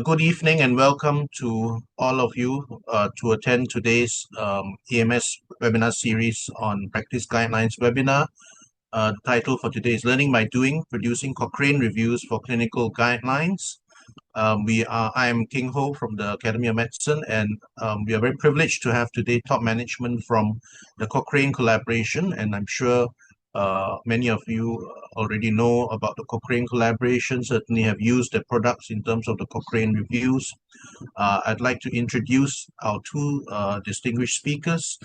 Good evening and welcome to all of you to attend today's EMS webinar series on practice guidelines webinar. The title for today is Learning by Doing, Producing Cochrane Reviews for Clinical Guidelines. I am King Ho from the Academy of Medicine, and we are very privileged to have today top management from the Cochrane Collaboration, and I'm sure many of you already know about the Cochrane Collaboration, certainly have used their products in terms of the Cochrane reviews. I'd like to introduce our two distinguished speakers.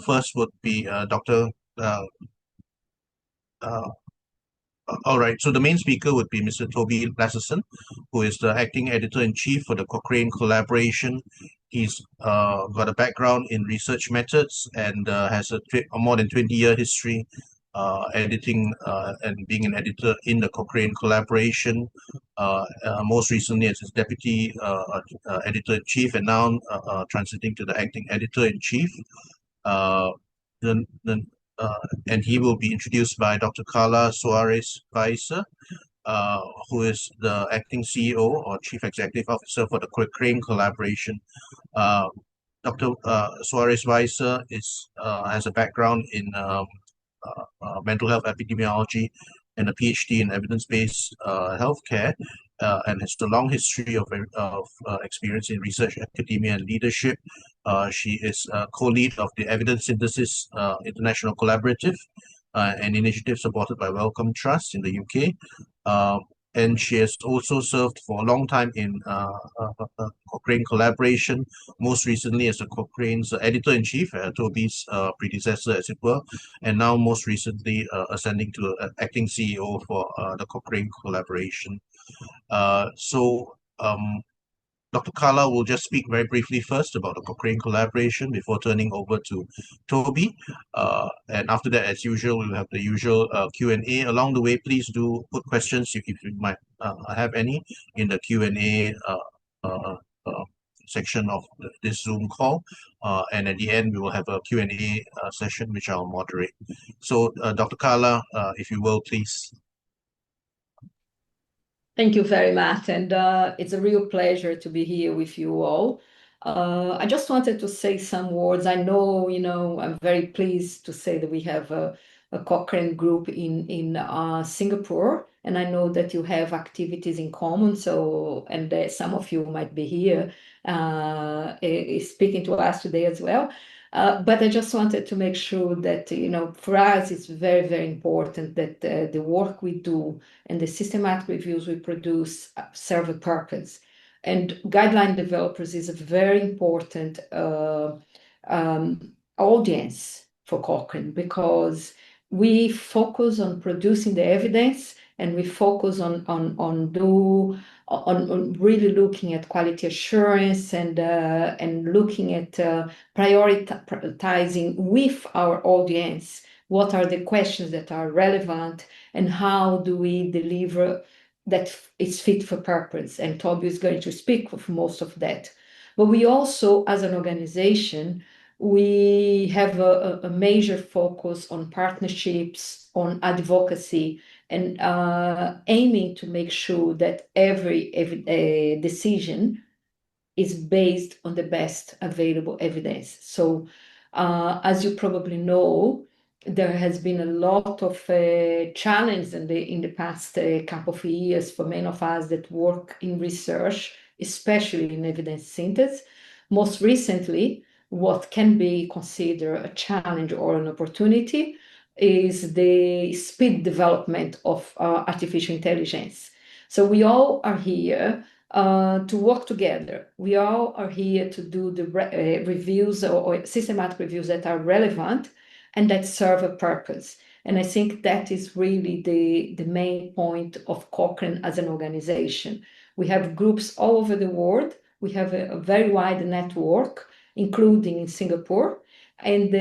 First would be Dr. All right, so the main speaker would be Mr. Toby Lasserson, who is the acting editor-in-chief for the Cochrane Collaboration. He's got a background in research methods and has a more than 20-year history editing and being an editor in the Cochrane Collaboration. Most recently as his deputy editor-in-chief, and now transiting to the acting editor-in-chief. And he will be introduced by Dr. Karla Soares-Weiser, who is the acting CEO or Chief Executive Officer for the Cochrane Collaboration. Dr. Soares-Weiser has a background in mental health epidemiology and a PhD in evidence-based healthcare, and has a long history of experience in research, academia, and leadership. She is co-lead of the Evidence Synthesis International Collaborative, an initiative supported by Wellcome Trust in the UK. And she has also served for a long time in Cochrane Collaboration, most recently as the Cochrane's editor-in-chief, Toby's predecessor, as it were, and now most recently ascending to acting CEO for the Cochrane Collaboration. Dr. Karla will just speak very briefly first about the Cochrane Collaboration before turning over to Toby. And after that, as usual, we'll have the usual Q&A. Along the way, please do put questions if you might have any in the Q&A section of this Zoom call. And at the end, we will have a Q&A session, which I'll moderate. So, Dr. Karla, if you will, please. Thank you very much, and it's a real pleasure to be here with you all. I just wanted to say some words. I know, I'm very pleased to say that we have a Cochrane group in Singapore, and I know that you have activities in common. And some of you might be here speaking to us today as well. But I just wanted to make sure that, for us, it's very, very important that the work we do and the systematic reviews we produce serve a purpose. And guideline developers is a very important audience for Cochrane, because we focus on producing the evidence, and we focus on really looking at quality assurance and looking at prioritizing with our audience what are the questions that are relevant and how do we deliver that is fit for purpose. And Toby is going to speak of most of that. But we also, as an organization, we have a major focus on partnerships, on advocacy, and aiming to make sure that every decision is based on the best available evidence. So as you probably know, there has been a lot of challenge in the past couple of years for many of us that work in research, especially in evidence synthesis. Most recently, what can be considered a challenge or an opportunity is the speed development of artificial intelligence. So we all are here to work together. We all are here to do the reviews or systematic reviews that are relevant and that serve a purpose. And I think that is really the main point of Cochrane as an organization. We have groups all over the world. We have a very wide network, including in Singapore. And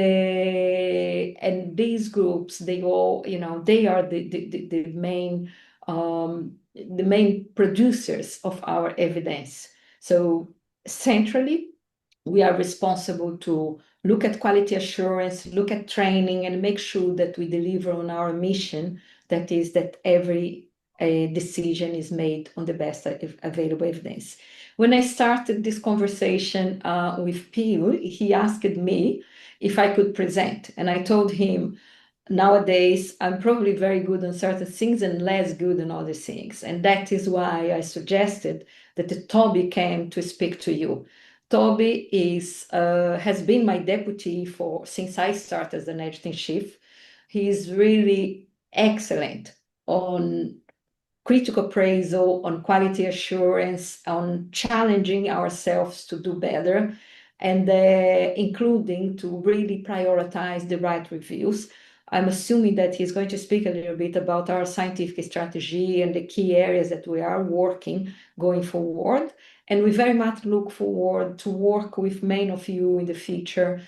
these groups, they all, they are the main producers of our evidence. So centrally, we are responsible to look at quality assurance, look at training, and make sure that we deliver on our mission, that is that every a decision is made on the best available evidence. When I started this conversation with Pio, he asked me if I could present, and I told him, nowadays I'm probably very good on certain things and less good on other things. And that is why I suggested that Toby came to speak to you. Toby has been my deputy since I started as an editor-in-chief. He is really excellent on critical appraisal, on quality assurance, on challenging ourselves to do better, and including to really prioritize the right reviews. I'm assuming that he's going to speak a little bit about our scientific strategy and the key areas that we are working going forward. And we very much look forward to work with many of you in the future,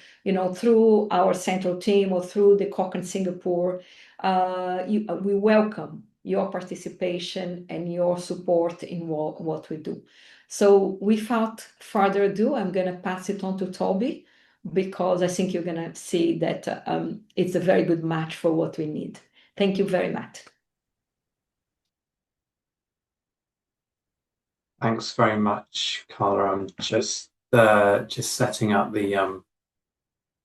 through our central team or through the Cochrane Singapore. We welcome your participation and your support in what we do. So without further ado, I'm going to pass it on to Toby, because I think you're going to see that it's a very good match for what we need. Thank you very much. Thanks very much, Karla. I'm just setting up the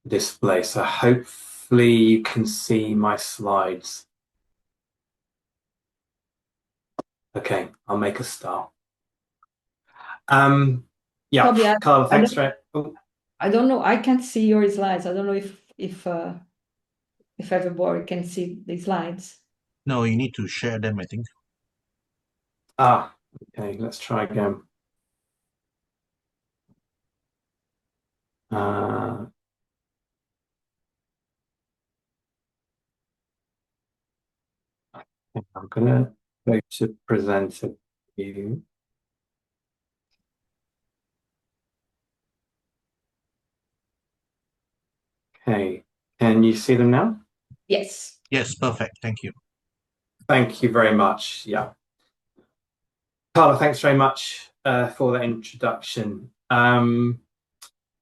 display, so hopefully you can see my slides. Okay, I'll make a start. Yeah, Toby, Karla, thanks for. I don't know. I can't see your slides. I don't know if everybody can see the slides. No, you need to share them, I think. Okay, let's try again. I'm gonna go to present a view. Okay, can you see them now? Yes. Yes, perfect. Thank you. Thank you very much. Yeah. Karla, thanks very much for that introduction.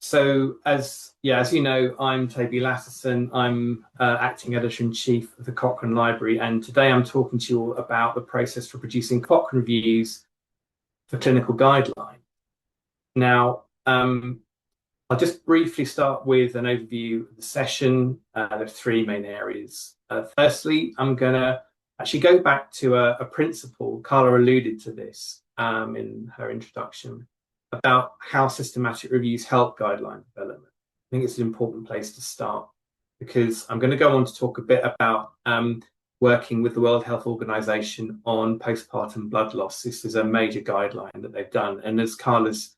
So as you know, I'm Toby Lasserson. I'm acting editor-in-chief of the Cochrane Library, and today I'm talking to you all about the process for producing Cochrane reviews for clinical guideline. Now, I'll just briefly start with an overview of the session. There are three main areas. Firstly, I'm going to actually go back to a principle. Karla alluded to this in her introduction about how systematic reviews help guideline development. I think it's an important place to start, because I'm going to go on to talk a bit about working with the World Health Organization on postpartum blood loss. This is a major guideline that they've done. And as Karla's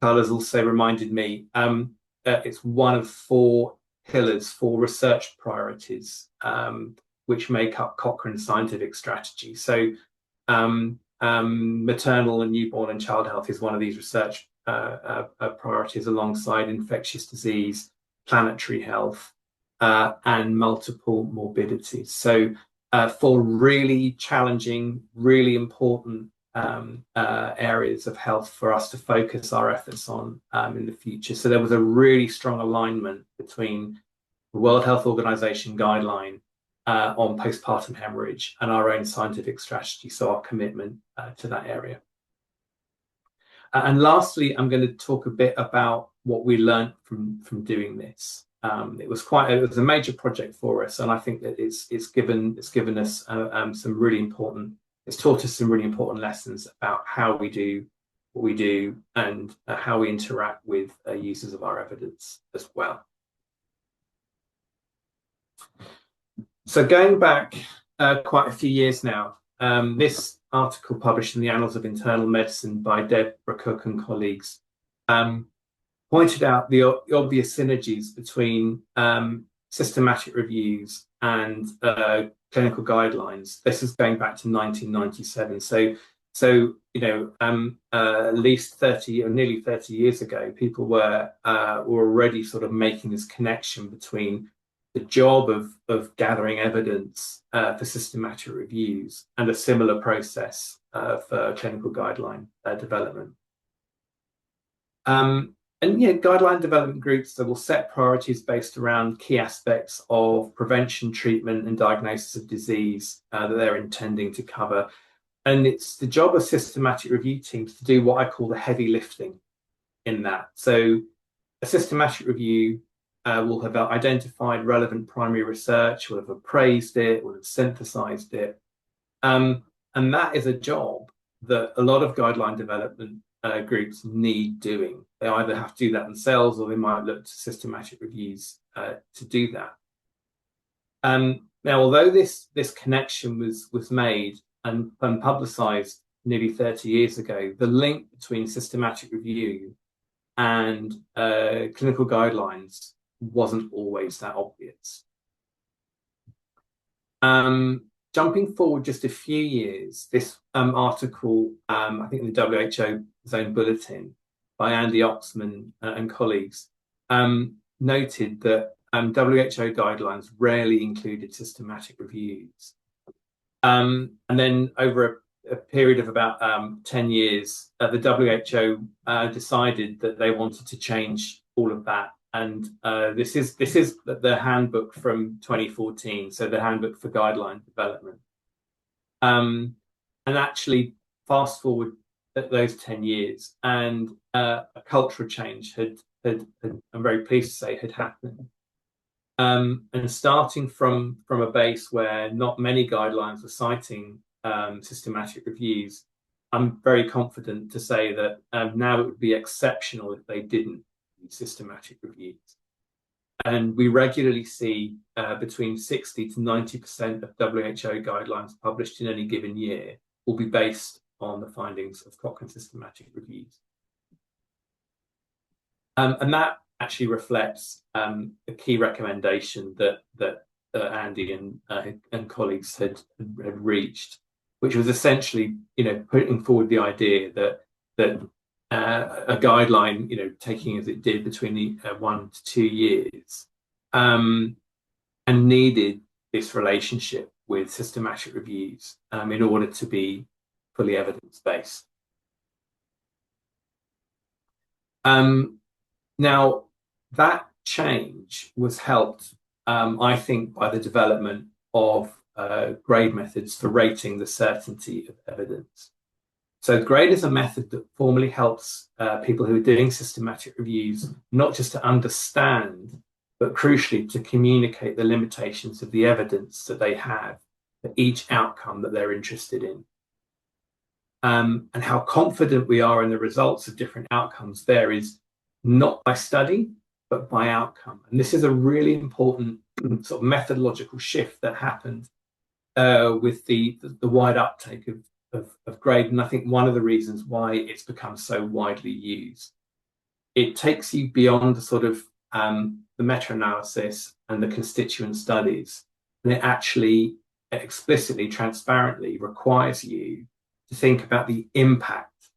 also reminded me, it's one of four pillars, four research priorities, which make up Cochrane's scientific strategy. So maternal and newborn and child health is one of these research priorities, alongside infectious disease, planetary health, and multiple morbidities. So four really challenging, really important areas of health for us to focus our efforts on in the future. So there was a really strong alignment between the World Health Organization guideline on postpartum hemorrhage and our own scientific strategy, so our commitment to that area. And lastly, I'm going to talk a bit about what we learned from doing this. It was a major project for us, and I think that it's given us some really important. It's taught us some really important lessons about how we do what we do and how we interact with users of our evidence as well. So going back quite a few years now, this article published in the Annals of Internal Medicine by Deborah Cook and colleagues pointed out the obvious synergies between systematic reviews and clinical guidlines. This is going back to 1997. So at least 30 or nearly 30 years ago, people were already sort of making this connection between the job of gathering evidence for systematic reviews and a similar process for clinical guideline development. And guideline development groups that will set priorities based around key aspects of prevention, treatment, and diagnosis of disease that they're intending to cover. And it's the job of systematic review teams to do what I call the heavy lifting in that. So a systematic review will have identified relevant primary research, will have appraised it, will have synthesized it. And that is a job that a lot of guideline development groups need doing. They either have to do that themselves, or they might look to systematic reviews to do that. Now, although this connection was made and publicized nearly 30 years ago, the link between systematic review and clinical guidelines wasn't always that obvious. Jumping forward just a few years, this article, I think in the WHO's own bulletin by Andy Oxman and colleagues, noted that WHO guidelines rarely included systematic reviews. And then over a period of about 10 years, the WHO decided that they wanted to change all of that. And this is the handbook from 2014, so the handbook for guideline development. And actually, fast forward those 10 years, and a cultural change had I'm very pleased to say, had happened. And starting from a base where not many guidelines were citing systematic reviews, I'm very confident to say that now it would be exceptional if they didn't use systematic reviews. And we regularly see between 60 to 90% of WHO guidelines published in any given year will be based on the findings of Cochrane systematic reviews. And that actually reflects a key recommendation that Andy and colleagues had reached, which was essentially, putting forward the idea that a guideline, taking as it did between the 1 to 2 years, and needed this relationship with systematic reviews in order to be fully evidence-based. Now, that change was helped, I think, by the development of grade methods for rating the certainty of evidence. So grade is a method that formally helps people who are doing systematic reviews not just to understand, but crucially to communicate the limitations of the evidence that they have for each outcome that they're interested in. And how confident we are in the results of different outcomes varies not by study, but by outcome. And this is a really important sort of methodological shift that happened with the wide uptake of grade. And I think one of the reasons why it's become so widely used. It takes you beyond the sort of the meta-analysis and the constituent studies. And it actually explicitly, transparently requires you to think about the impact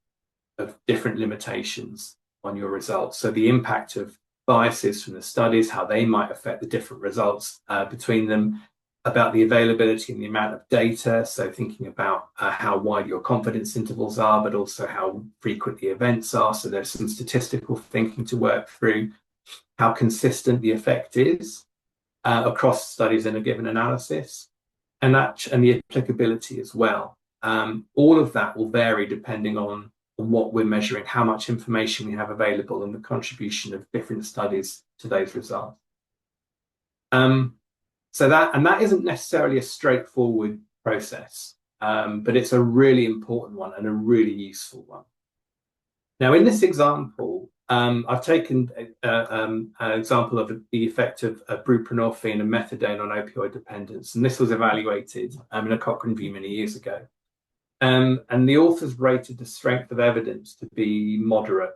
of different limitations on your results. So the impact of biases from the studies, how they might affect the different results between them, about the availability and the amount of data. So thinking about how wide your confidence intervals are, but also how frequent the events are. So there's some statistical thinking to work through, how consistent the effect is across studies in a given analysis, and the applicability as well. All of that will vary depending on what we're measuring, how much information we have available, and the contribution of different studies to those results. So that isn't necessarily a straightforward process, but it's a really important one and a really useful one. Now, in this example, I've taken an example of the effect of buprenorphine and methadone on opioid dependence, and this was evaluated in a Cochrane review many years ago. And the authors rated the strength of evidence to be moderate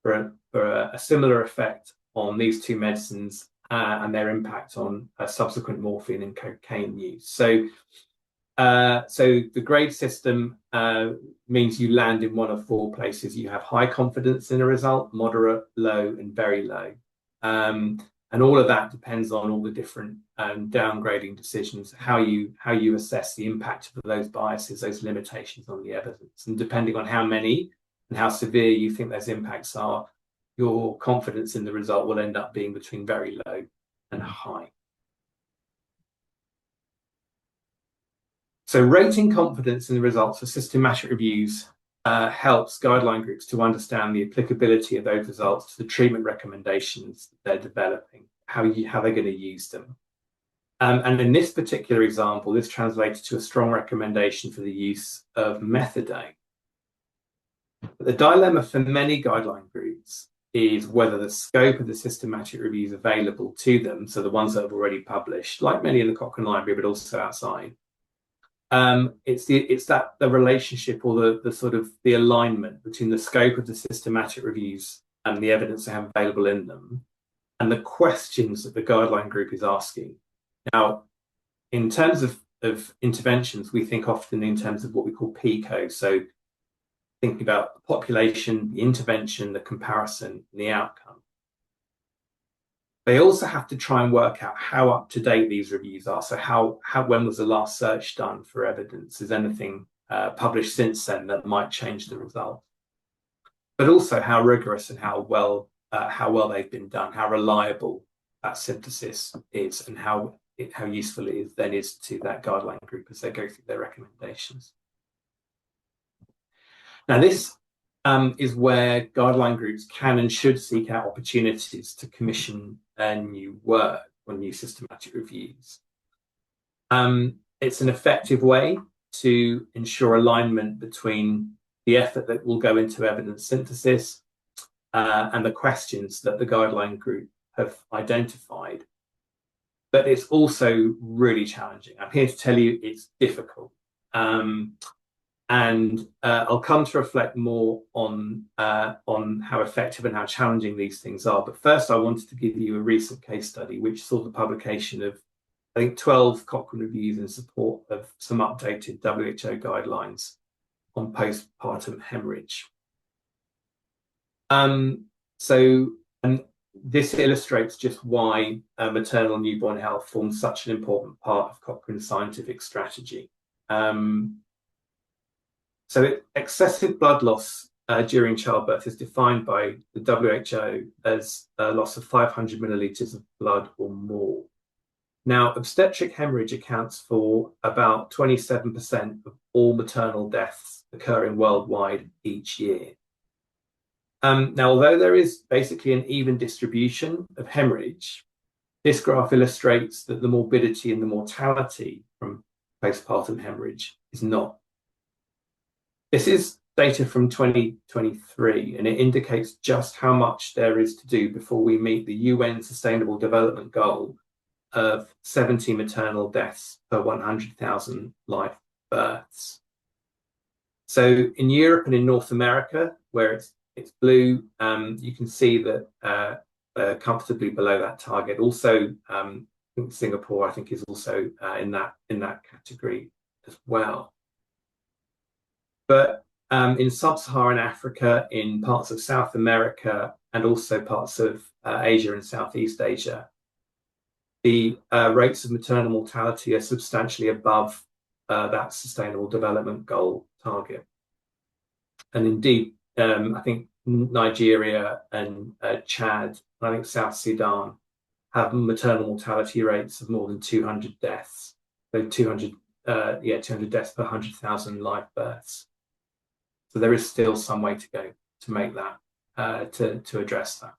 for a similar effect on these two medicines and their impact on subsequent morphine and cocaine use. So the grade system means you land in one of 4 places. You have high confidence in a result, moderate, low, and very low. And all of that depends on all the different downgrading decisions, how you assess the impact of those biases, those limitations on the evidence. And depending on how many and how severe you think those impacts are, your confidence in the result will end up being between very low and high. So rating confidence in the results of systematic reviews helps guideline groups to understand the applicability of those results to the treatment recommendations they're developing, how they're going to use them. And in this particular example, this translated to a strong recommendation for the use of methadone. But the dilemma for many guideline groups is whether the scope of the systematic reviews available to them, so the ones that have already published, like many in the Cochrane Library, but also outside, it's the relationship or the sort of the alignment between the scope of the systematic reviews and the evidence they have available in them and the questions that the guideline group is asking. Now, in terms of interventions, we think often in terms of what we call PICO. So thinking about the population, the intervention, the comparison, and the outcome. They also have to try and work out how up to date these reviews are. So when was the last search done for evidence? Is anything published since then that might change the result? But also how rigorous and how well they've been done, how reliable that synthesis is, and how useful it is to that guideline group as they go through their recommendations. Now, this is where guideline groups can and should seek out opportunities to commission new work on new systematic reviews. It's an effective way to ensure alignment between the effort that will go into evidence synthesis and the questions that the guideline group have identified. But it's also really challenging. I'm here to tell you it's difficult. And I'll come to reflect more on how effective and how challenging these things are. But first, I wanted to give you a recent case study, which saw the publication of, I think, 12 Cochrane reviews in support of some updated WHO guidelines on postpartum hemorrhage. And this illustrates just why maternal and newborn health forms such an important part of Cochrane's scientific strategy. So excessive blood loss during childbirth is defined by the WHO as a loss of 500 millilitres of blood or more. Now, obstetric hemorrhage accounts for about 27% of all maternal deaths occurring worldwide each year. Now, although there is basically an even distribution of hemorrhage, this graph illustrates that the morbidity and the mortality from postpartum hemorrhage is not. This is data from 2023, and it indicates just how much there is to do before we meet the UN Sustainable Development Goal of 70 maternal deaths per 100,000 live births. So in Europe and in North America, where it's blue, you can see that comfortably below that target. Also, Singapore, I think, is also in that category as well. But in sub-Saharan Africa, in parts of South America, and also parts of Asia and Southeast Asia, the rates of maternal mortality are substantially above that Sustainable Development Goal target. And indeed, I think Nigeria and Chad, and I think South Sudan have maternal mortality rates of more than 200 deaths. So 200 deaths per 100,000 live births. So there is still some way to go to make that, to address that.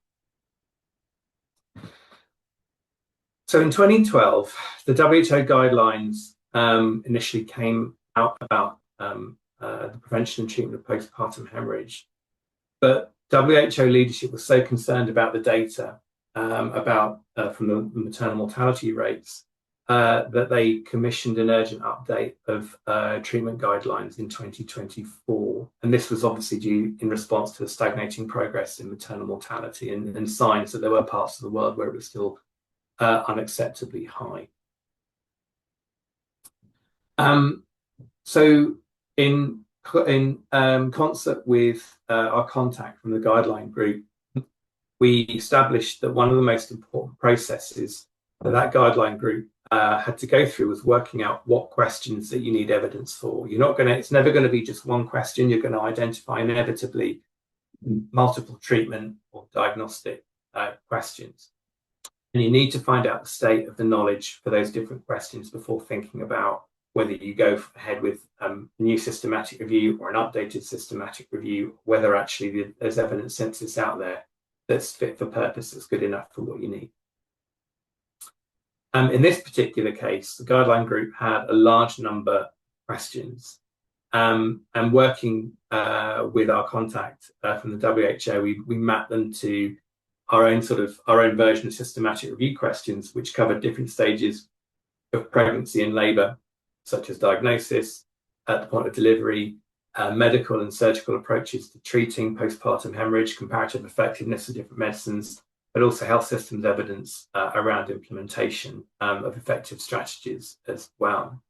So in 2012, the WHO guidelines initially came out about the prevention and treatment of postpartum hemorrhage. But WHO leadership was so concerned about the data from the maternal mortality rates that they commissioned an urgent update of treatment guidelines in 2024. And this was obviously due in response to the stagnating progress in maternal mortality and signs that there were parts of the world where it was still unacceptably high. So in concert with our contact from the guideline group, we established that one of the most important processes that guideline group had to go through was working out what questions that you need evidence for. It's never going to be just one question. You're going to identify inevitably multiple treatment or diagnostic questions. And you need to find out the state of the knowledge for those different questions before thinking about whether you go ahead with a new systematic review or an updated systematic review, whether actually there's evidence synthesis out there that's fit for purpose, that's good enough for what you need. In this particular case, the guideline group had a large number of questions. And working with our contact from the WHO, we mapped them to our own version of systematic review questions, which covered different stages of pregnancy and labour, such as diagnosis, at the point of delivery, medical and surgical approaches to treating postpartum hemorrhage, comparative effectiveness of different medicines, but also health systems evidence around implementation of effective strategies as well.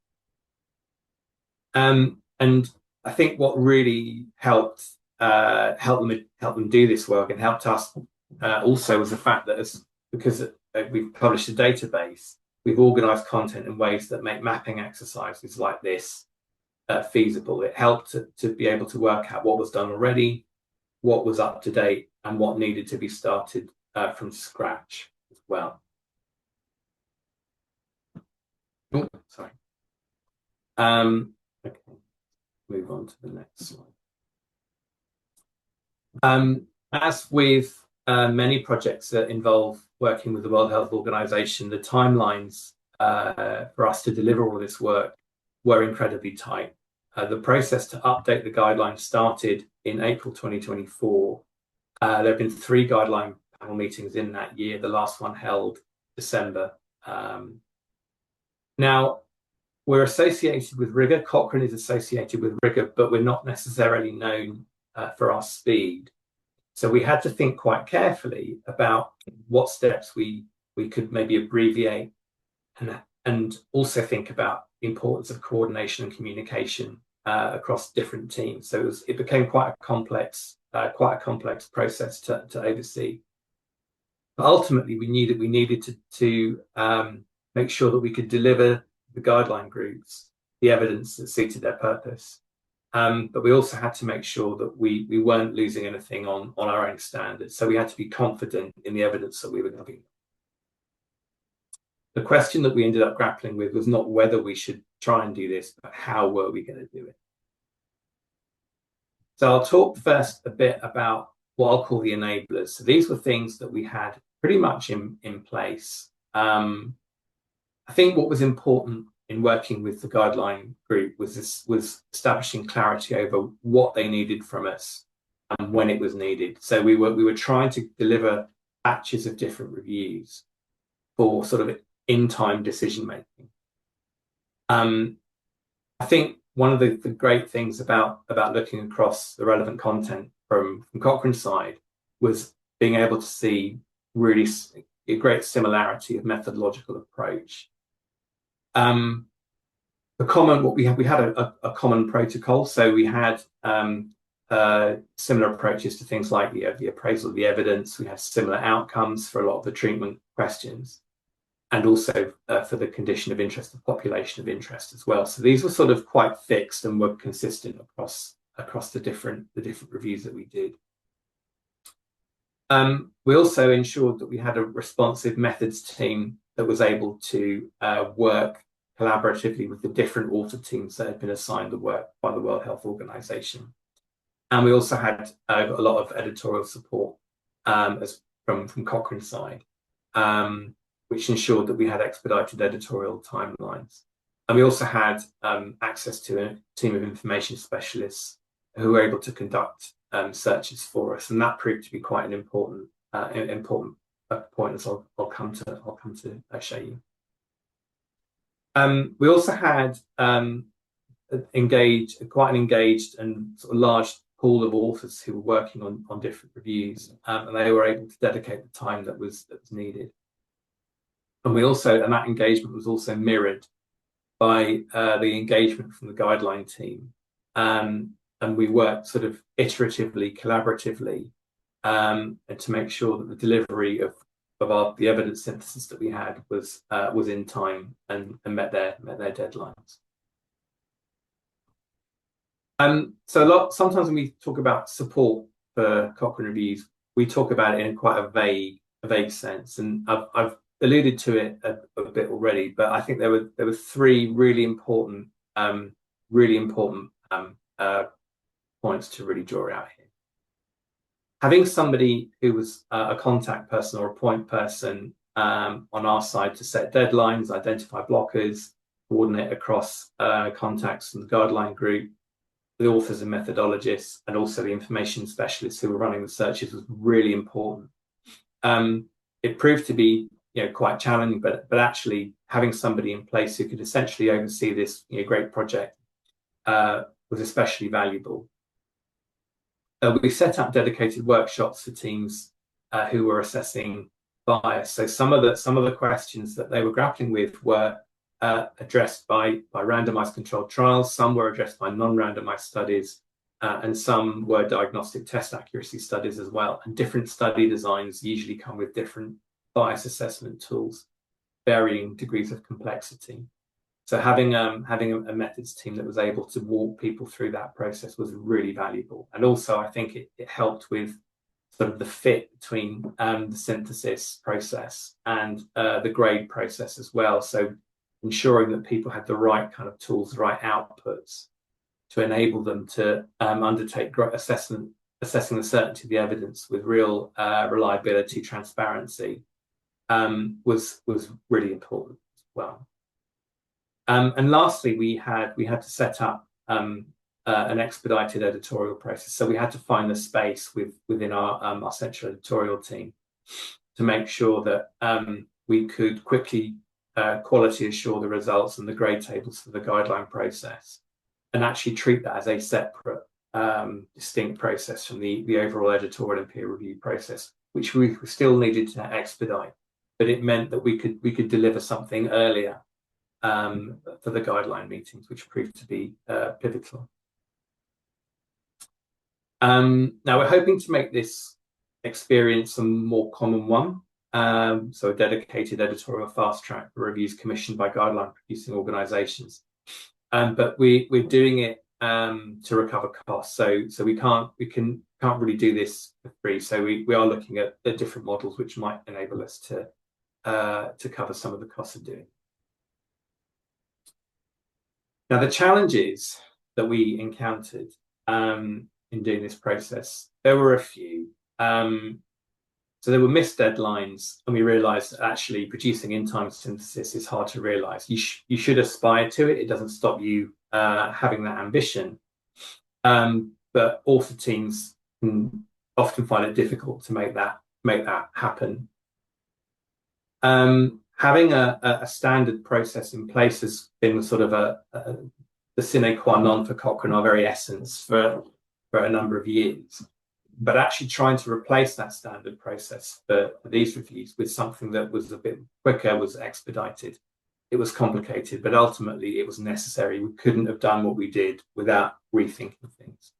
And I think what really helped them do this work and helped us also was the fact that because we've published a database, we've organised content in ways that make mapping exercises like this feasible. It helped to be able to work out what was done already, what was up to date, and what needed to be started from scratch as well. Oh, sorry. Okay, move on to the next slide. As with many projects that involve working with the World Health Organization, the timelines for us to deliver all this work were incredibly tight. The process to update the guidelines started in April 2024. There have been 3 guideline panel meetings in that year, the last one held December. Now, we're associated with rigor. Cochrane is associated with rigor, but we're not necessarily known for our speed. So we had to think quite carefully about what steps we could maybe abbreviate, and also think about the importance of coordination and communication across different teams. So it became quite a complex process to oversee. But ultimately, we needed to make sure that we could deliver the guideline groups the evidence that suited their purpose. But we also had to make sure that we weren't losing anything on our own standards. So we had to be confident in the evidence that we were giving. The question that we ended up grappling with was not whether we should try and do this, but how were we going to do it? So I'll talk first a bit about what I'll call the enablers. So these were things that we had pretty much in place. I think what was important in working with the guideline group was establishing clarity over what they needed from us and when it was needed. So we were trying to deliver batches of different reviews for sort of in-time decision making. I think one of the great things about looking across the relevant content from Cochrane's side was being able to see really a great similarity of methodological approach. We had a common protocol, so we had similar approaches to things like the appraisal of the evidence. We had similar outcomes for a lot of the treatment questions, and also for the condition of interest, the population of interest as well. So these were sort of quite fixed and were consistent across the different reviews that we did. We also ensured that we had a responsive methods team that was able to work collaboratively with the different author teams that had been assigned the work by the World Health Organization. And we also had a lot of editorial support from Cochrane's side, which ensured that we had expedited editorial timelines. And we also had access to a team of information specialists who were able to conduct searches for us, and that proved to be quite an important point, as I'll come to show you. We also had quite an engaged and sort of large pool of authors who were working on different reviews, and they were able to dedicate the time that was needed. And that engagement was also mirrored by the engagement from the guideline team. And we worked sort of iteratively, collaboratively, and to make sure that the delivery of the evidence synthesis that we had was in time and met their deadlines. Sometimes when we talk about support for Cochrane reviews, we talk about it in quite a vague sense. And I've alluded to it a bit already, but I think there were three really important points to really draw out here. Having somebody who was a contact person or a point person on our side to set deadlines, identify blockers, coordinate across contacts and the guideline group, the authors and methodologists, and also the information specialists who were running the searches was really important. It proved to be quite challenging, but actually having somebody in place who could essentially oversee this great project was especially valuable. We set up dedicated workshops for teams who were assessing bias. So some of the questions that they were grappling with were addressed by randomized controlled trials. Some were addressed by non-randomized studies, and some were diagnostic test accuracy studies as well. And different study designs usually come with different bias assessment tools, varying degrees of complexity. So having a methods team that was able to walk people through that process was really valuable. And also, I think it helped with sort of the fit between the synthesis process and the grade process as well. So ensuring that people had the right kind of tools, the right outputs to enable them to undertake assessing the certainty of the evidence with real reliability, transparency, was really important as well. And lastly, we had to set up an expedited editorial process. So we had to find the space within our central editorial team to make sure that we could quickly quality assure the results and the grade tables for the guideline process, and actually treat that as a separate, distinct process from the overall editorial and peer review process, which we still needed to expedite. But it meant that we could deliver something earlier for the guideline meetings, which proved to be pivotal. Now we're hoping to make this experience a more common one. So a dedicated editorial fast track for reviews commissioned by guideline producing organisations. But we're doing it to recover costs. So we can't really do this for free. So we are looking at different models which might enable us to cover some of the costs of doing it. Now, the challenges that we encountered in doing this process, there were a few. So there were missed deadlines, and we realised that actually producing in-time synthesis is hard to realise. You should aspire to it. It doesn't stop you having that ambition. But author teams can often find it difficult to make that happen. Having a standard process in place has been sort of the sine qua non for Cochrane, our very essence, for a number of years. But actually trying to replace that standard process for these reviews with something that was a bit quicker, was expedited. It was complicated, but ultimately it was necessary. We couldn't have done what we did without rethinking things.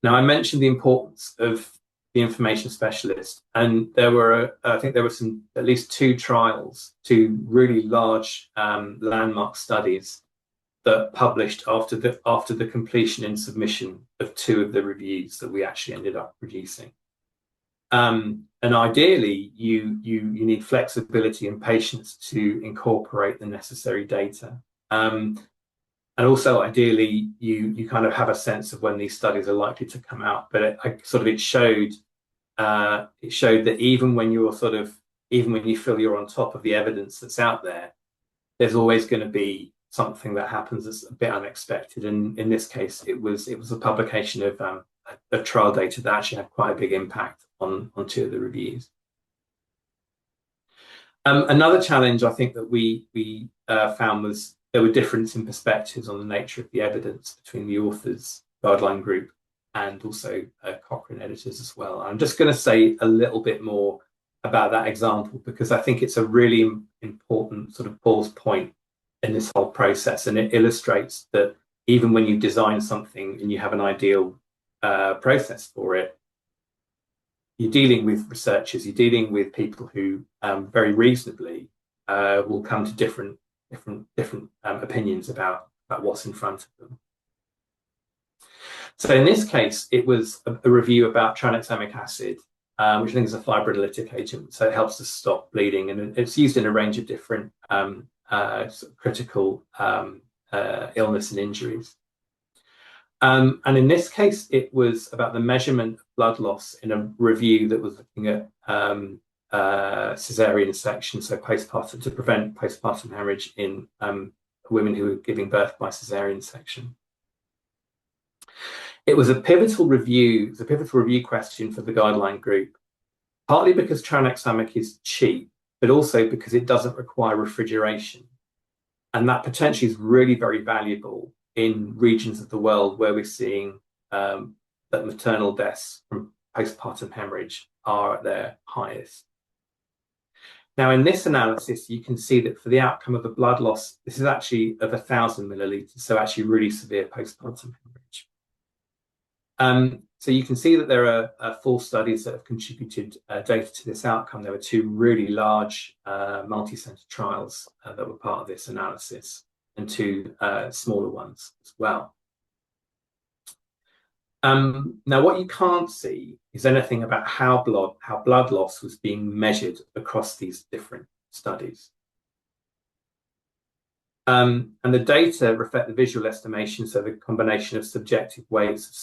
Now, I mentioned the importance of the information specialist, and I think there were at least two trials, two really large landmark studies that published after the completion and submission of two of the reviews that we actually ended up producing. And ideally, you need flexibility and patience to incorporate the necessary data. And also, ideally, you kind of have a sense of when these studies are likely to come out. But it showed that even when you feel you're on top of the evidence that's out there, there's always going to be something that happens that's a bit unexpected. And in this case, it was a publication of trial data that actually had quite a big impact on two of the reviews. Another challenge I think that we found was there were differences in perspectives on the nature of the evidence between the authors, guideline group, and also Cochrane editors as well. I'm just going to say a little bit more about that example because I think it's a really important sort of pause point in this whole process, and it illustrates that even when you design something and you have an ideal process for it, you're dealing with researchers, you're dealing with people who very reasonably will come to different opinions about what's in front of them. So in this case, it was a review about tranexamic acid which I think is a fibrinolytic agent, so it helps to stop bleeding, and it's used in a range of different critical illness and injuries. And in this case, it was about the measurement of blood loss in a review that was looking at cesarean section, so postpartum, to prevent postpartum hemorrhage in women who were giving birth by cesarean section. It was a pivotal review, question for the guideline group, partly because tranexamic is cheap, but also because it doesn't require refrigeration. And that potentially is really very valuable in regions of the world where we're seeing that maternal deaths from postpartum hemorrhage are at their highest. Now, in this analysis, you can see that for the outcome of the blood loss, this is actually of 1,000 millilitres, so actually really severe postpartum hemorrhage. So you can see that there are 4 studies that have contributed data to this outcome. There were 2 really large multi-centre trials that were part of this analysis, and 2 smaller ones as well. Now, what you can't see is anything about how blood loss was being measured across these different studies. And the data reflect the visual estimation, so the combination of subjective weights of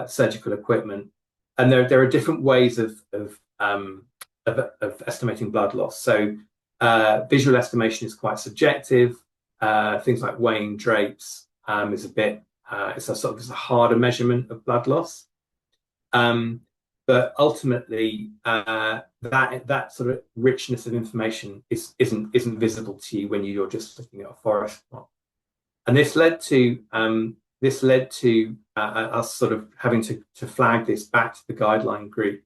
surgical equipment. And there are different ways of estimating blood loss. So visual estimation is quite subjective. Things like weighing drapes is a bit, it's a harder measurement of blood loss. But ultimately, that sort of richness of information isn't visible to you when you're just looking at a forest plot. And this led to us sort of having to flag this back to the guideline group.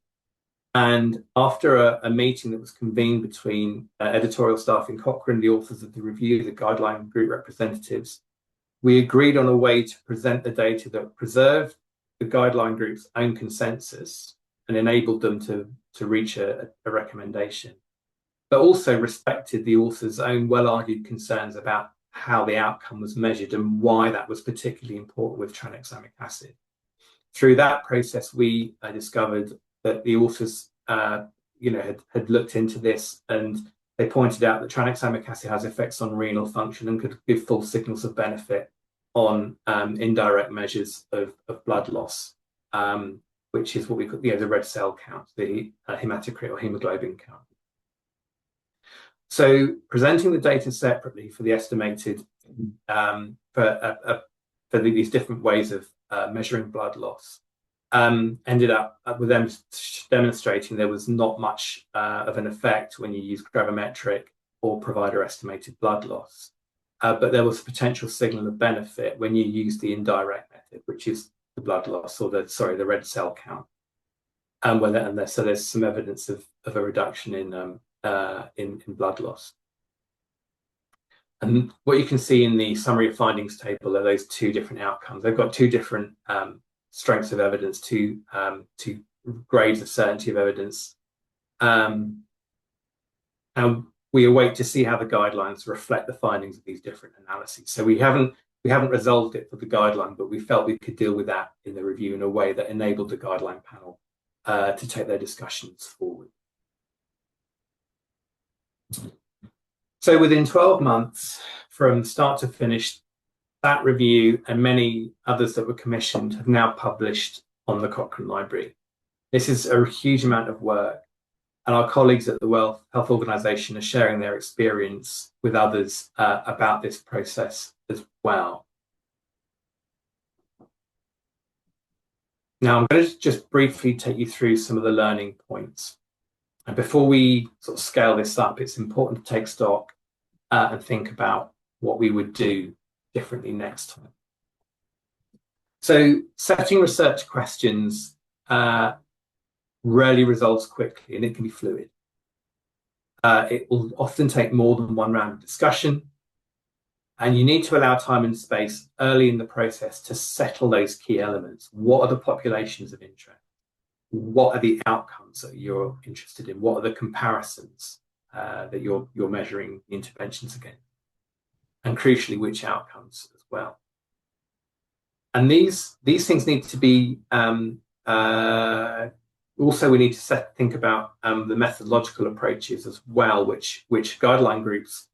And after a meeting that was convened between editorial staff in Cochrane, the authors of the review, the guideline group representatives, we agreed on a way to present the data that preserved the guideline group's own consensus and enabled them to reach a recommendation, but also respected the author's own well-argued concerns about how the outcome was measured and why that was particularly important with tranexamic acid. Through that process, we discovered that the authors had looked into this, and they pointed out that tranexamic acid has effects on renal function and could give false signals of benefit on indirect measures of blood loss, which is what we call the red cell count, the hematocrit or hemoglobin count. So presenting the data separately for the estimated for these different ways of measuring blood loss ended up with them demonstrating there was not much of an effect when you use gravimetric or provider estimated blood loss. But there was a potential signal of benefit when you use the indirect method, which is the blood loss, or the red cell count. So there's some evidence of a reduction in blood loss. And what you can see in the summary of findings table are those 2 different outcomes. They've got 2 different strengths of evidence, 2 grades of certainty of evidence. And we await to see how the guidelines reflect the findings of these different analyses. So we haven't resolved it for the guideline, but we felt we could deal with that in the review in a way that enabled the guideline panel to take their discussions forward. So within 12 months, from start to finish, that review and many others that were commissioned have now published on the Cochrane Library. This is a huge amount of work, and our colleagues at the World Health Organization are sharing their experience with others about this process as well. Now, I'm going to just briefly take you through some of the learning points. And before we sort of scale this up, it's important to take stock and think about what we would do differently next time. So setting research questions rarely resolves quickly, and it can be fluid. It will often take more than one round of discussion, and you need to allow time and space early in the process to settle those key elements. What are the populations of interest? What are the outcomes that you're interested in? What are the comparisons that you're measuring the interventions against? And crucially, which outcomes as well? And these things need to be also we need to think about the methodological approaches as well, which guideline groups,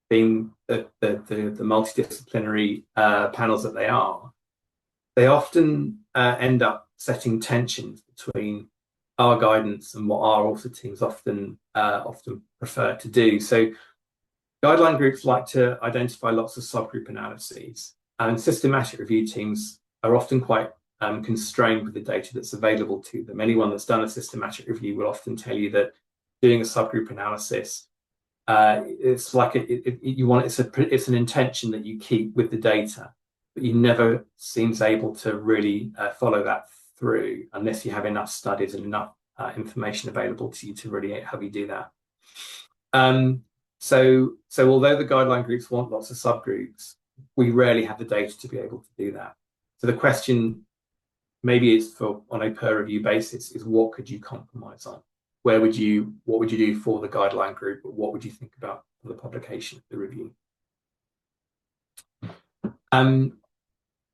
being the multidisciplinary panels that they often end up setting tensions between our guidance and what our author teams often prefer to do. So guideline groups like to identify lots of subgroup analyses, and systematic review teams are often quite constrained with the data that's available to them. Anyone that's done a systematic review will often tell you that doing a subgroup analysis, it's like it's an intention that you keep with the data, but you never seems able to really follow that through unless you have enough studies and enough information available to you to really help you do that. So although the guideline groups want lots of subgroups, we rarely have the data to be able to do that. So the question, maybe it's on a per review basis, is what could you compromise on? What would you do for the guideline group? But what would you think about for the publication of the review?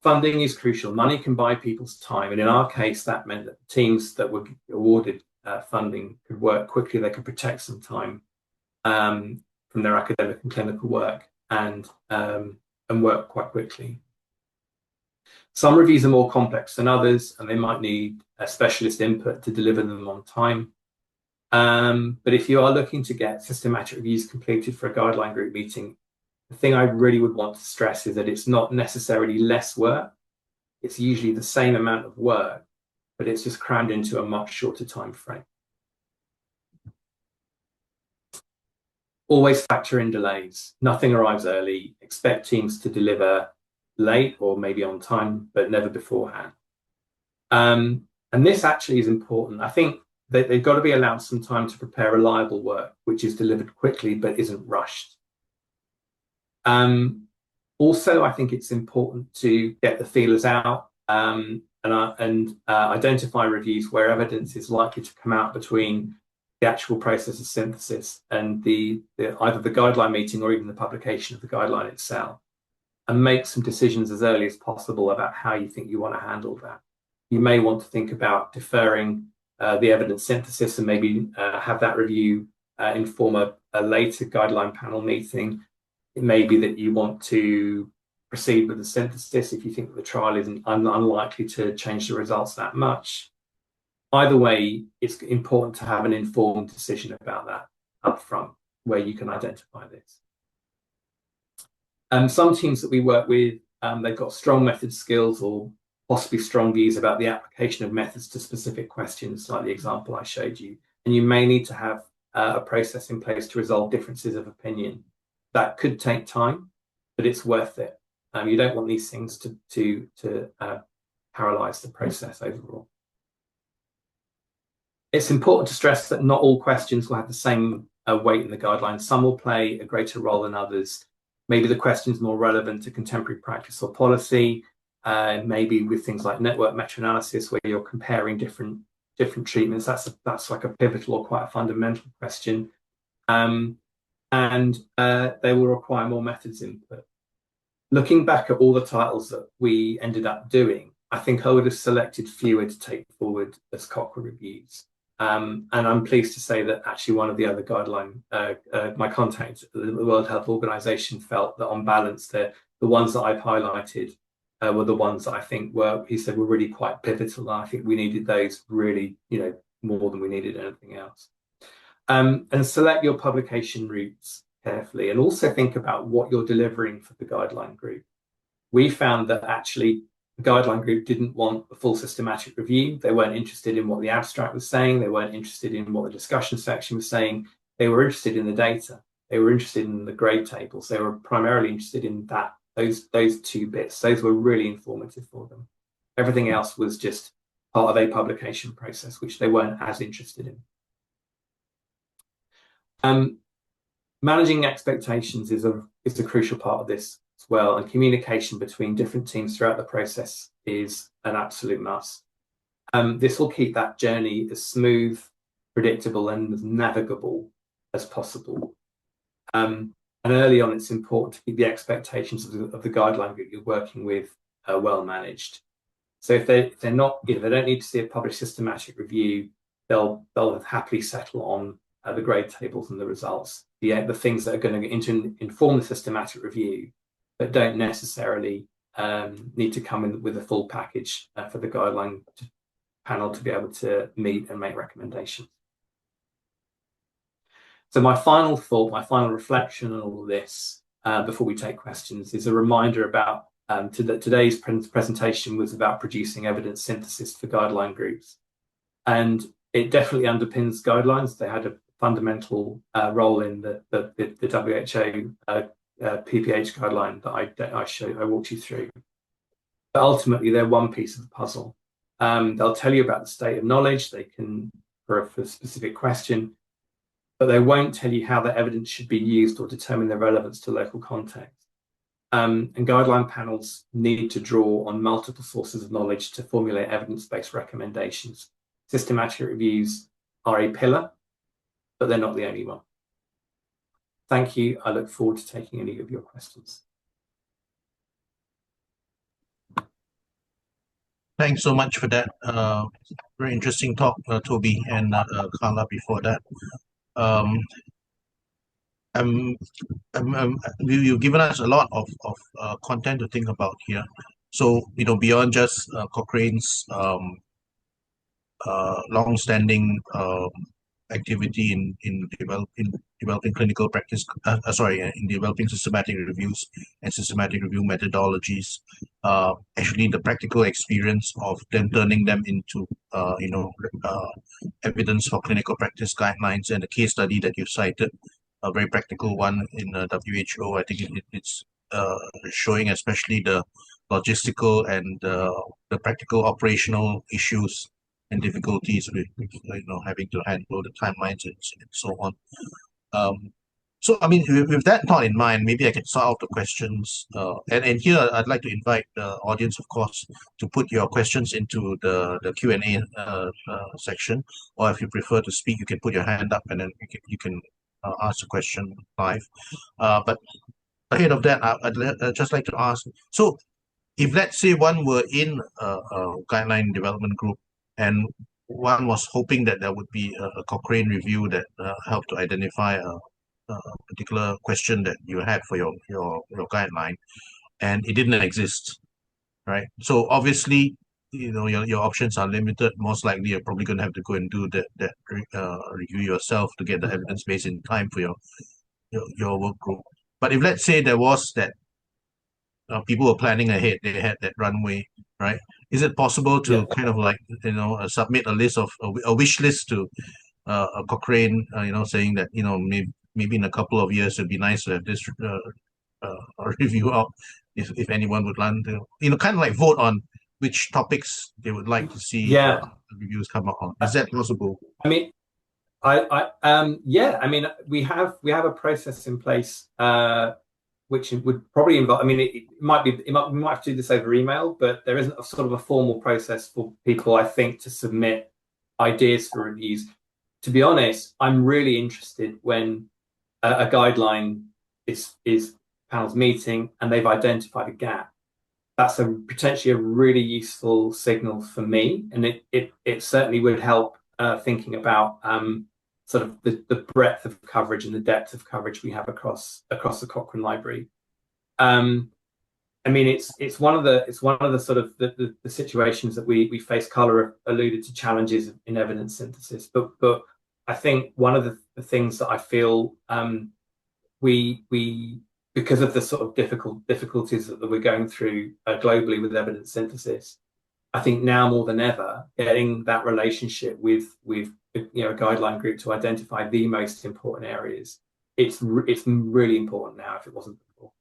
Funding is crucial. Money can buy people's time, and in our case, that meant that the teams that were awarded funding could work quickly. They could protect some time from their academic and clinical work, and work quite quickly. Some reviews are more complex than others, and they might need a specialist input to deliver them on time. But if you are looking to get systematic reviews completed for a guideline group meeting, the thing I really would want to stress is that it's not necessarily less work. It's usually the same amount of work, but it's just crammed into a much shorter time frame. Always factor in delays. Nothing arrives early. Expect teams to deliver late or maybe on time, but never beforehand. And this actually is important. I think that they've got to be allowed some time to prepare reliable work, which is delivered quickly but isn't rushed. Also, I think it's important to get the feelers out and identify reviews where evidence is likely to come out between the actual process of synthesis and either the guideline meeting or even the publication of the guideline itself, and make some decisions as early as possible about how you think you want to handle that. You may want to think about deferring the evidence synthesis and maybe have that review inform a later guideline panel meeting. It may be that you want to proceed with the synthesis if you think that the trial is unlikely to change the results that much. Either way, it's important to have an informed decision about that up front, where you can identify this. Some teams that we work with, they've got strong method skills or possibly strong views about the application of methods to specific questions, like the example I showed you. And you may need to have a process in place to resolve differences of opinion. That could take time, but it's worth it. You don't want these things to paralyze the process overall. It's important to stress that not all questions will have the same weight in the guidelines. Some will play a greater role than others. Maybe the question's more relevant to contemporary practice or policy, maybe with things like network meta-analysis, where you're comparing different treatments. That's like a pivotal or quite a fundamental question. And they will require more methods input. Looking back at all the titles that we ended up doing, I think I would have selected fewer to take forward as Cochrane reviews. And I'm pleased to say that actually one of the other guideline, my contact, the World Health Organization, felt that on balance, the ones that I've highlighted were the ones that I think were really quite pivotal. And I think we needed those really, more than we needed anything else. And select your publication routes carefully, and also think about what you're delivering for the guideline group. We found that actually the guideline group didn't want a full systematic review. They weren't interested in what the abstract was saying. They weren't interested in what the discussion section was saying. They were interested in the data. They were interested in the grade tables. They were primarily interested in those two bits. Those were really informative for them. Everything else was just part of a publication process, which they weren't as interested in. Managing expectations is a crucial part of this as well, and communication between different teams throughout the process is an absolute must. This will keep that journey as smooth, predictable, and as navigable as possible. And early on, it's important to keep the expectations of the guideline group you're working with well managed. So if they're not, they don't need to see a published systematic review, they'll happily settle on the grade tables and the results, the things that are going to inform the systematic review, but don't necessarily need to come in with a full package for the guideline panel to be able to meet and make recommendations. So my final thought, my final reflection on all of this, before we take questions, is a reminder about today's presentation was about producing evidence synthesis for guideline groups. And it definitely underpins guidelines. They had a fundamental role in the WHO PPH guideline that I walked you through. But ultimately, they're one piece of the puzzle. They'll tell you about the state of knowledge. They can, for a specific question, but they won't tell you how the evidence should be used or determine their relevance to local context. And guideline panels need to draw on multiple sources of knowledge to formulate evidence-based recommendations. Systematic reviews are a pillar, but they're not the only one. Thank you. I look forward to taking any of your questions. Thanks so much for that. Very interesting talk, Toby and Karla before that. You've given us a lot of content to think about here. So, beyond just Cochrane's long-standing activity in developing clinical practice, in developing systematic reviews and systematic review methodologies, actually the practical experience of them turning them into evidence for clinical practice guidelines, and the case study that you cited, a very practical one in WHO. I think it's showing especially the logistical and the practical operational issues and difficulties with having to handle the timelines and so on. So I mean, with that thought in mind, maybe I can start out the questions. And here I'd like to invite the audience, of course, to put your questions into the Q&A section, or if you prefer to speak, you can put your hand up and then you can ask a question live. But ahead of that, I'd just like to ask, so if let's say one were in a guideline development group and one was hoping that there would be a Cochrane review that helped to identify a particular question that you had for your guideline, and it didn't exist, right? So obviously, your options are limited. Most likely, you're probably going to have to go and do that review yourself to get the evidence base in time for your work group. But if let's say there was that people were planning ahead, they had that runway, right? Is it possible to kind of like submit a list of a wish list to a Cochrane, saying that maybe in a couple of years it'd be nice to have this review out, if anyone would like to kind of like vote on which topics they would like to see reviews come out on. Is that possible? I mean, I mean, we have a process in place which would probably involve. I mean, we might have to do this over email, but there isn't a sort of a formal process for people, I think, to submit ideas for reviews. To be honest, I'm really interested when a guideline is panel's meeting and they've identified a gap. That's potentially a really useful signal for me, and it certainly would help thinking about sort of the breadth of coverage and the depth of coverage we have across the Cochrane library. I mean, it's one of the sort of the situations that we face. Karla alluded to challenges in evidence synthesis, but I think one of the things that I feel we because of the sort of difficulties that we're going through globally with evidence synthesis, I think now more than ever, getting that relationship with a guideline group to identify the most important areas, it's really important now if it wasn't before.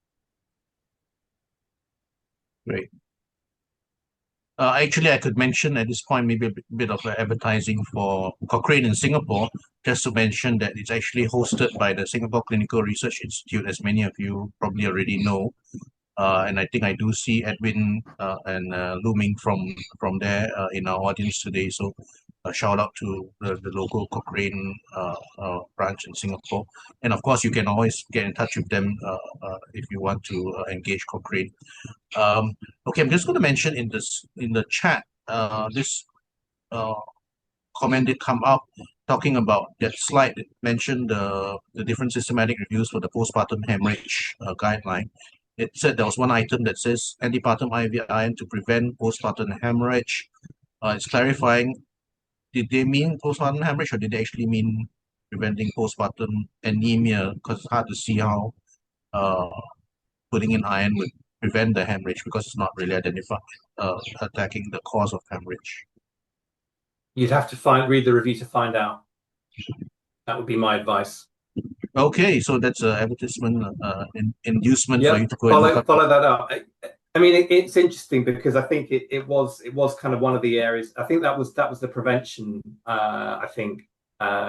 Great. Actually, I could mention at this point maybe a bit of advertising for Cochrane in Singapore, just to mention that it's actually hosted by the Singapore Clinical Research Institute, as many of you probably already know. And I think I do see Edwin and Lu Ming from there in our audience today. So shout out to the local Cochrane branch in Singapore. And of course, you can always get in touch with them if you want to engage Cochrane. Okay, I'm just going to mention in the chat this comment did come up talking about that slide that mentioned the different systematic reviews for the postpartum hemorrhage guideline. It said there was one item that says antepartum IV iron to prevent postpartum hemorrhage. It's clarifying, did they mean postpartum hemorrhage or did they actually mean preventing postpartum anemia? Because it's hard to see how putting in iron would prevent the hemorrhage because it's not really attacking the cause of hemorrhage. You'd have to read the review to find out. That would be my advice. Okay, so that's an advertisement, inducement for you to go and follow that up. I mean, it's interesting because I think it was kind of one of the areas. I think that was the prevention.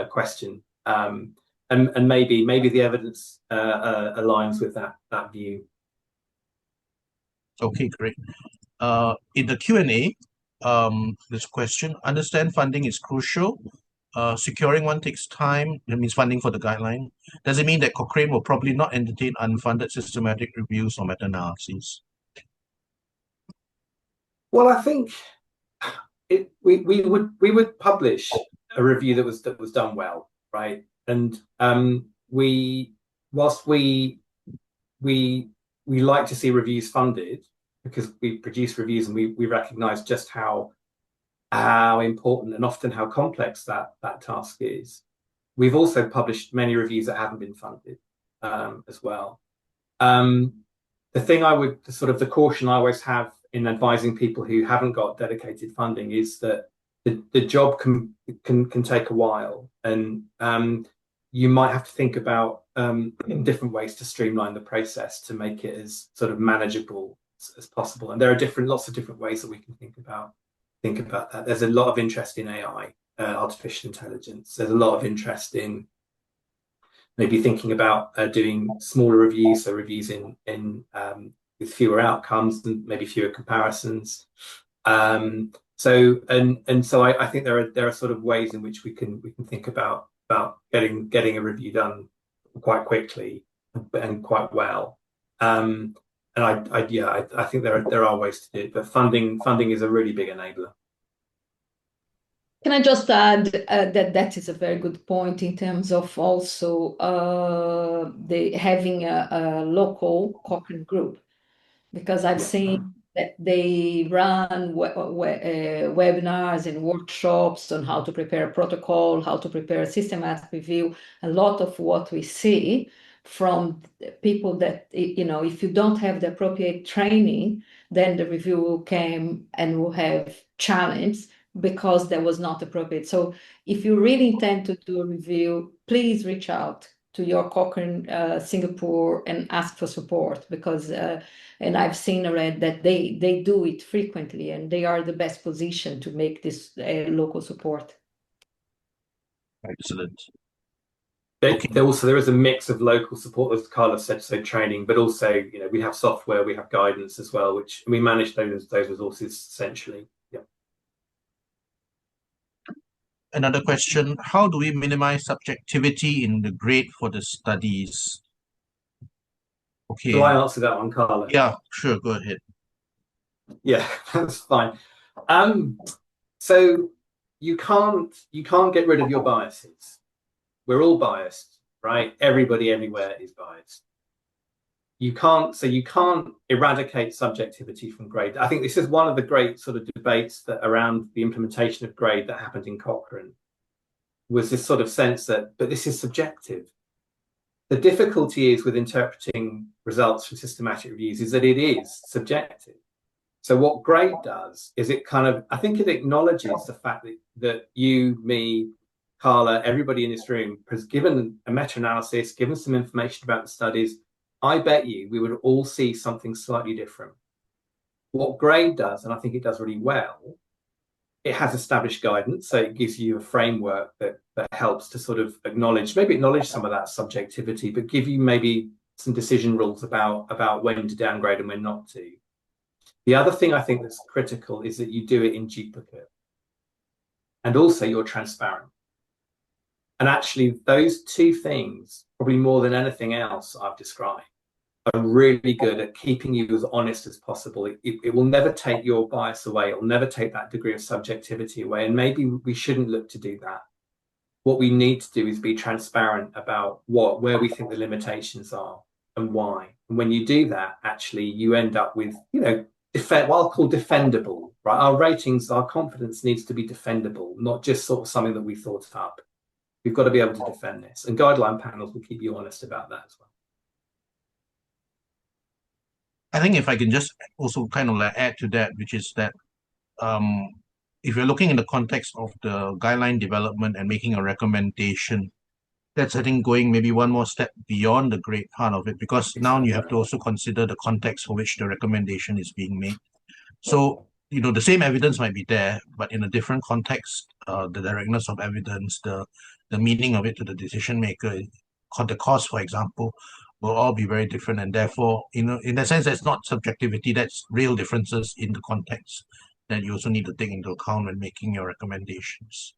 Question, and maybe the evidence aligns with that view. Okay, great. In the Q&A, this question: understand funding is crucial. Securing one takes time. That means funding for the guideline. Does it mean that Cochrane will probably not entertain unfunded systematic reviews or meta-analyses? Well, I think we would publish a review that was done well, right? And whilst we like to see reviews funded because we produce reviews and we recognize just how important and often how complex that task is. We've also published many reviews that haven't been funded as well. The thing the caution I always have in advising people who haven't got dedicated funding is that the job can take a while, and you might have to think about in different ways to streamline the process to make it as sort of manageable as possible. And there are lots of different ways that we can think about that. There's a lot of interest in AI, artificial intelligence. There's a lot of interest in maybe thinking about doing smaller reviews, so reviews in with fewer outcomes and maybe fewer comparisons. So I think there are sort of ways in which we can think about getting a review done quite quickly and quite well. And I think there are ways to do it, but funding is a really big enabler. Can I just add that is a very good point in terms of also having a local Cochrane group, because I've seen that they run webinars and workshops on how to prepare a protocol, how to prepare a systematic review. A lot of what we see from people that, if you don't have the appropriate training, then the review will come and will have challenge because that was not appropriate. So if you really intend to do a review, please reach out to your Cochrane Singapore and ask for support, because and I've seen already that they do it frequently and they are the best position to make this local support. Excellent. There is a mix of local support, as Karla said, so training, but also we have software, we have guidance as well, which we manage those resources essentially. Another question: how do we minimize subjectivity in the grade for the studies? Okay. Do I answer that one, Karla? Yeah, sure. Go ahead. Yeah, that's fine. So you can't get rid of your biases. We're all biased, right? Everybody everywhere is biased. You can't eradicate subjectivity from grade. I think this is one of the great sort of debates that around the implementation of grade that happened in Cochrane, was this sort of sense that, but this is subjective. The difficulty is with interpreting results from systematic reviews is that it is subjective. So what grade does is it I think it acknowledges the fact that you, me, Karla, everybody in this room has given a meta-analysis, given some information about the studies. I bet you we would all see something slightly different. What grade does, and I think it does really well, it has established guidance, so it gives you a framework that helps to sort of acknowledge some of that subjectivity, but give you maybe some decision rules about when to downgrade and when not to. The other thing I think that's critical is that you do it in duplicate. and also you're transparent. And actually, those two things, probably more than anything else I've described, are really good at keeping you as honest as possible. It will never take your bias away. It will never take that degree of subjectivity away. And maybe we shouldn't look to do that. What we need to do is be transparent about where we think the limitations are and why. And when you do that, actually, you end up with, what I'll call defendable, right? Our ratings, our confidence needs to be defendable, not just sort of something that we thought up. We've got to be able to defend this. And guideline panels will keep you honest about that as well. I think if I can just also kind of add to that, which is that if you're looking in the context of the guideline development and making a recommendation, that's, I think, going maybe one more step beyond the grade part of it, because now you have to also consider the context for which the recommendation is being made. So, the same evidence might be there, but in a different context, the directness of evidence, the meaning of it to the decision maker, the cost, for example, will all be very different. And therefore, in that sense, that's not subjectivity, that's real differences in the context that you also need to take into account when making your recommendations.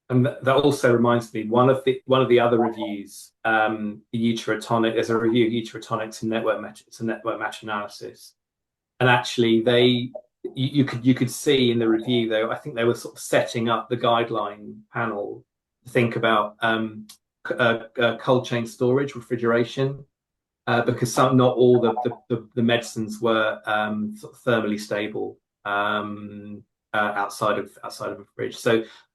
And that also reminds me, one of the other reviews, Uterotonic, there's a review of uterotonics and network meta-analysis. And actually you could see in the review, though, I think they were sort of setting up the guideline panel to think about cold chain storage, refrigeration, because not all the medicines were sort of thermally stable outside of a fridge.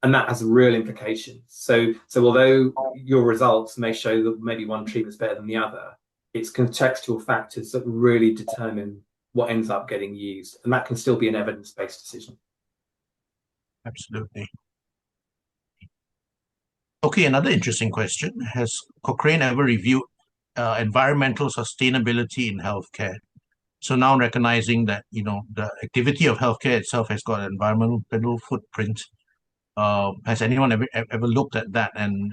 And that has real implications. So although your results may show that maybe one treatment is better than the other, it's contextual factors that really determine what ends up getting used, and that can still be an evidence-based decision. Absolutely. Okay, another interesting question. Has Cochrane ever reviewed environmental sustainability in healthcare? So now recognizing that, the activity of healthcare itself has got an environmental footprint, has anyone ever looked at that and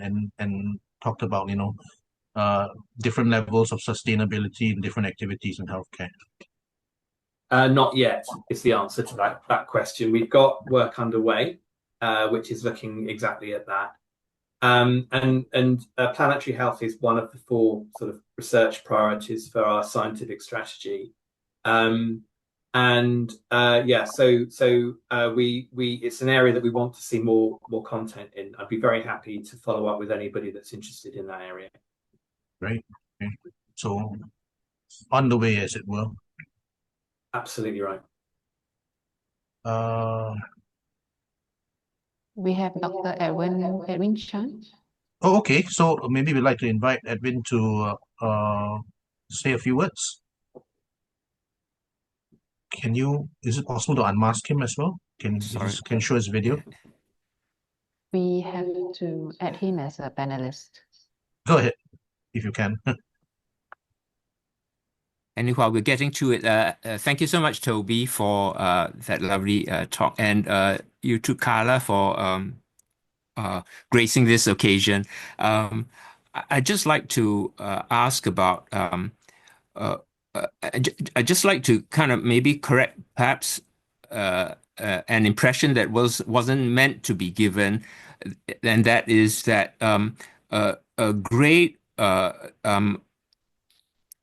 talked about, different levels of sustainability in different activities in healthcare? Not yet is the answer to that question. We've got work underway, which is looking exactly at that. And planetary health is one of the 4 sort of research priorities for our scientific strategy. So it's an area that we want to see more content in. I'd be very happy to follow up with anybody that's interested in that area. Right. Okay. So on the way, as it were. Absolutely right. We have Dr. Edwin Chan. Oh, okay. So maybe we'd like to invite Edwin to say a few words. Is it possible to unmask him as well? Can show his video? We have to add him as a panelist. Go ahead, if you can. And while we're getting to it, thank you so much, Toby, for that lovely talk, and you too, Karla, for gracing this occasion. I'd just like to ask about. I'd just like to kind of maybe correct perhaps an impression that wasn't meant to be given, and that is that a great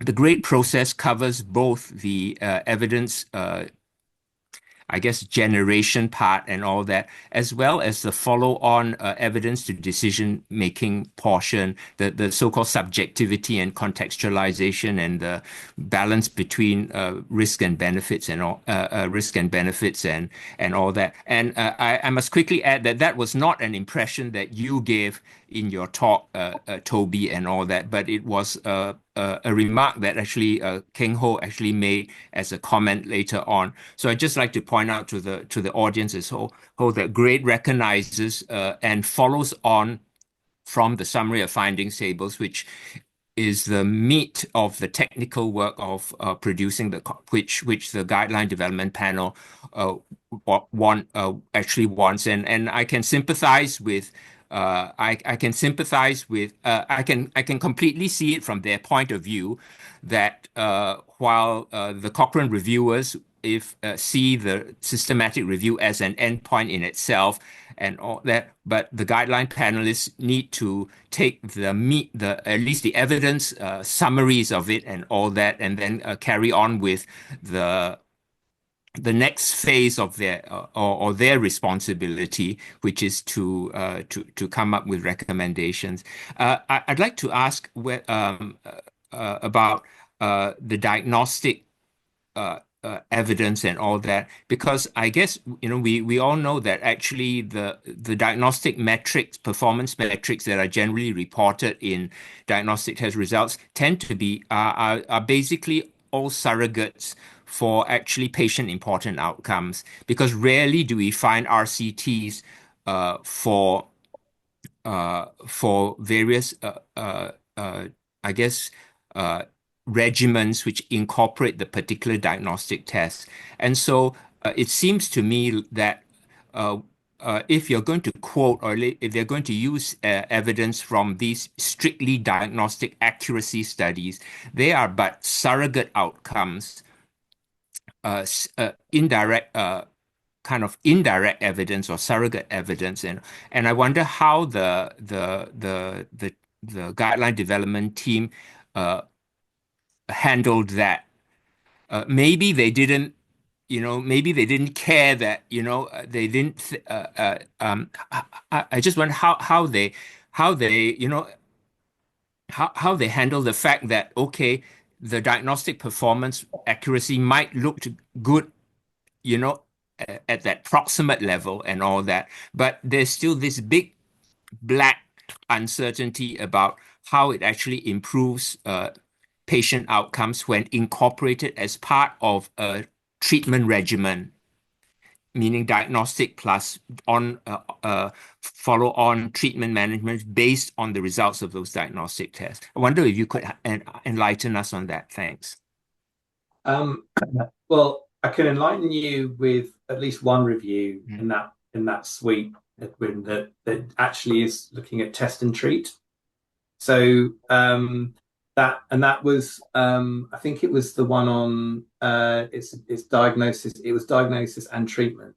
the GRADE process covers both the evidence, I guess, generation part and all that, as well as the follow-on evidence to decision-making portion, the so-called subjectivity and contextualization, and the balance between risk and benefits and all and all that. And I must quickly add that was not an impression that you gave in your talk, Toby, and all that, but it was a remark that actually Keng Ho actually made as a comment later on. So I'd just like to point out to the audience as whole that GRADE recognizes and follows on from the summary of findings tables, which is the meat of the technical work of producing which the guideline development panel actually wants, and I can sympathize with. I can completely see it from their point of view that while the Cochrane reviewers see the systematic review as an endpoint in itself, and all that. But the guideline panelists need to take at least the evidence summaries of it and all that, and then carry on with the next phase of their responsibility, which is to come up with recommendations. I'd like to ask about the diagnostic evidence and all that, because I guess we all know that actually the diagnostic metrics, performance metrics that are generally reported in diagnostic test results tend to be are basically all surrogates for actually patient-important outcomes, because rarely do we find RCTs for various, I guess, regimens which incorporate the particular diagnostic test. And so it seems to me that if you're going to quote, or if they're going to use evidence from these strictly diagnostic accuracy studies, they are but surrogate outcomes, indirect kind of indirect evidence or surrogate evidence, and I wonder how the guideline development team handled that. Maybe they didn't, maybe they didn't care that, they didn't. I just wonder how they how they handle the fact that, okay, the diagnostic performance accuracy might look good, at that proximate level and all that, but there's still this big black uncertainty about how it actually improves patient outcomes when incorporated as part of a treatment regimen, meaning diagnostic plus follow-on treatment management based on the results of those diagnostic tests. I wonder if you could enlighten us on that. Thanks. Well, I can enlighten you with at least one review in that suite, Edwin, that actually is looking at test and treat. So that was I think it was the one on it's diagnosis. It was diagnosis and treatment.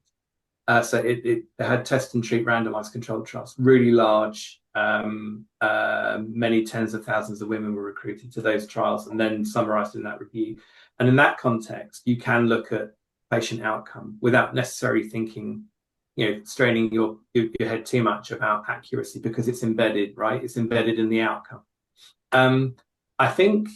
So it had test and treat randomized controlled trials, really large. Many tens of thousands of women were recruited to those trials and then summarized in that review. And in that context, you can look at patient outcome without necessarily thinking, straining your head too much about accuracy, because it's embedded, right? It's embedded in the outcome. I think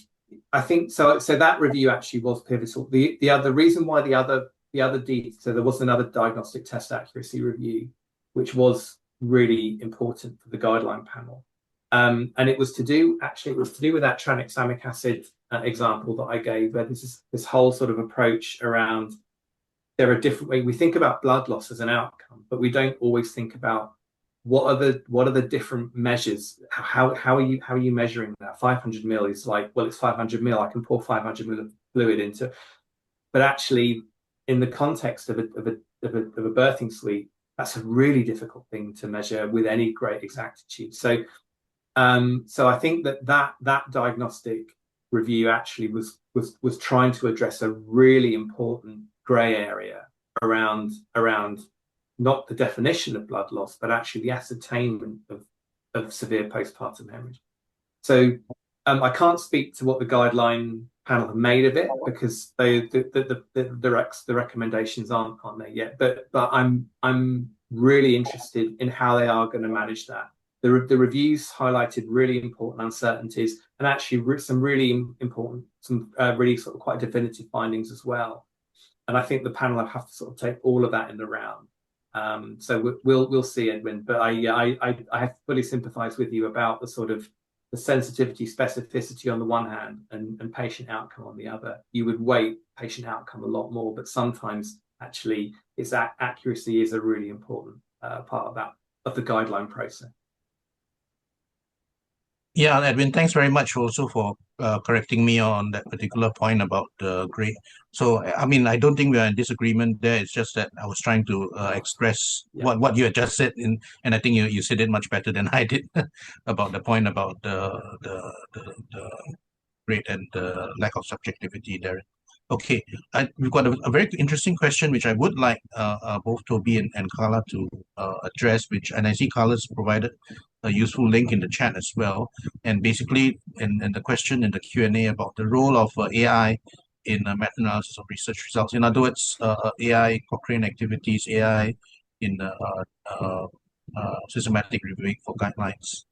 so. So that review actually was pivotal. The other reason why the other so there was another diagnostic test accuracy review, which was really important for the guideline panel. And it was to do with that tranexamic acid example that I gave, where this whole sort of approach around, there are different ways we think about blood loss as an outcome, but we don't always think about what are the different measures. How are you measuring that? 500 ml is like, well, it's 500 ml. I can pour 500 ml of fluid into, but actually, in the context of a birthing suite, that's a really difficult thing to measure with any great exactitude. So I think that diagnostic review actually was trying to address a really important grey area around not the definition of blood loss, but actually the ascertainment of severe postpartum hemorrhage. So I can't speak to what the guideline panel have made of it, because the recommendations aren't there yet. But I'm really interested in how they are going to manage that. The reviews highlighted really important uncertainties, and actually some really important, really sort of quite definitive findings as well. And I think the panel will have to sort of take all of that in the round. So we'll see, Edwin. But I have to fully sympathise with you about the sort of the sensitivity, specificity on the one hand, and patient outcome on the other. You would weight patient outcome a lot more, but sometimes actually it's accuracy is a really important part of the guideline process. Yeah, Edwin, thanks very much also for correcting me on that particular point about the grade. So, I mean, I don't think we are in disagreement there. It's just that I was trying to express what you had just said, and I think you said it much better than I did about the point about the grade and the lack of subjectivity there. Okay, we've got a very interesting question which I would like both Toby and Karla to address, and I see Karla's provided a useful link in the chat as well. And basically, in the question in the Q&A about the role of AI in meta-analysis of research results. In other words, AI, Cochrane activities, AI in systematic reviewing for guidelines.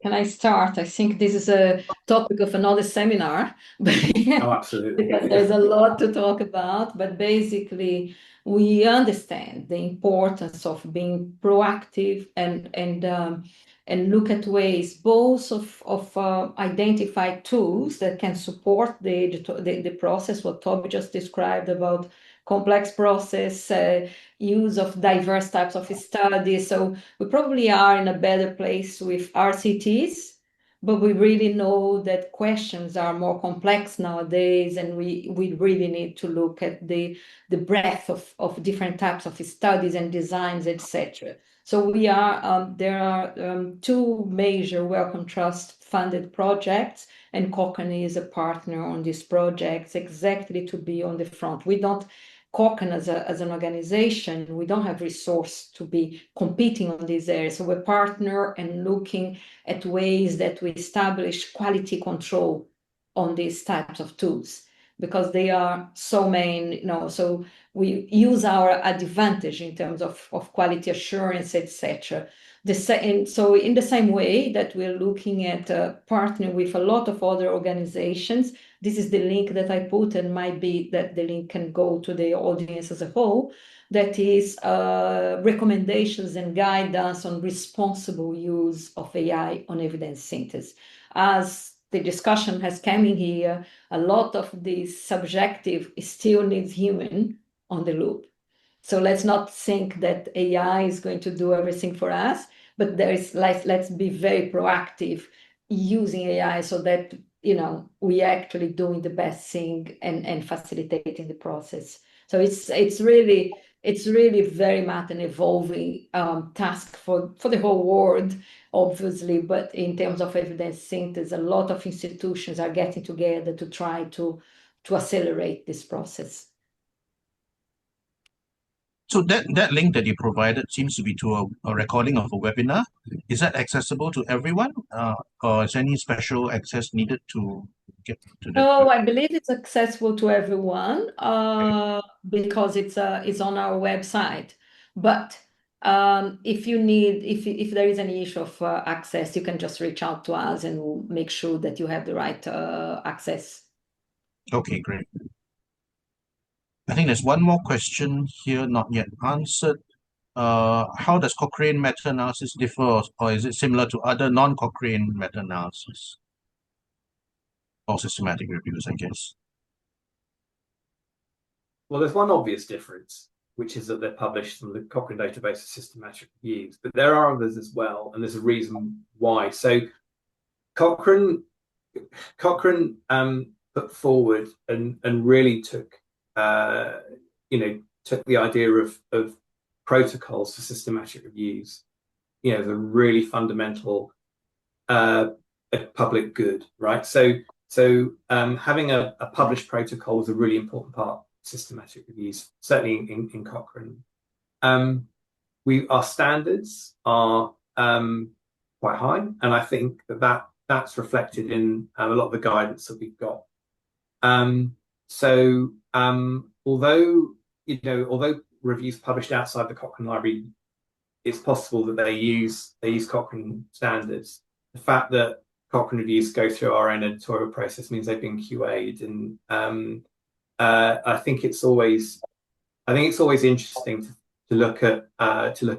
Can I start? I think this is a topic of another seminar, but Oh, absolutely. because there's a lot to talk about. But basically, we understand the importance of being proactive and look at ways both of identify tools that can support the process, what Toby just described about complex process, use of diverse types of studies. So we probably are in a better place with RCTs, but we really know that questions are more complex nowadays, and we really need to look at the breadth of different types of studies and designs, etc. So there are two major Wellcome Trust funded projects, and Cochrane is a partner on these projects exactly to be on the front. Cochrane as an organization, we don't have resource to be competing on these areas. So we partner and looking at ways that we establish quality control on these types of tools, because they are so main, so we use our advantage in terms of quality assurance, etc. So in the same way that we're looking at partnering with a lot of other organizations, this is the link that I put, and might be that the link can go to the audience as a whole, that is recommendations and guidance on responsible use of AI on evidence synthesis. As the discussion has come in here, a lot of this subjective still needs human on the loop. So let's not think that AI is going to do everything for us, but let's be very proactive using AI so that we actually doing the best thing and facilitating the process. So it's really very much an evolving task for the whole world, obviously, but in terms of evidence synthesis, a lot of institutions are getting together to try to accelerate this process. So that link that you provided seems to be to a recording of a webinar. Is that accessible to everyone, or is any special access needed to get to that? Oh, I believe it's accessible to everyone because it's on our website. But if there is any issue of access, you can just reach out to us and we'll make sure that you have the right access. Okay, great. I think there's one more question here not yet answered. How does Cochrane meta-analysis differ, or is it similar to other non-Cochrane meta-analysis or systematic reviews, I guess? Well, there's one obvious difference, which is that they're published from the Cochrane database of systematic reviews, but there are others as well, and there's a reason why. So Cochrane put forward and really took the idea of protocols for systematic reviews, the really fundamental public good, right? So having a published protocol is a really important part of systematic reviews, certainly in Cochrane. Our standards are quite high, and I think that's reflected in a lot of the guidance that we've got. Although reviews published outside the Cochrane library, it's possible that they use Cochrane standards. The fact that Cochrane reviews go through our own editorial process means they've been QA'd, and I think it's always interesting to look at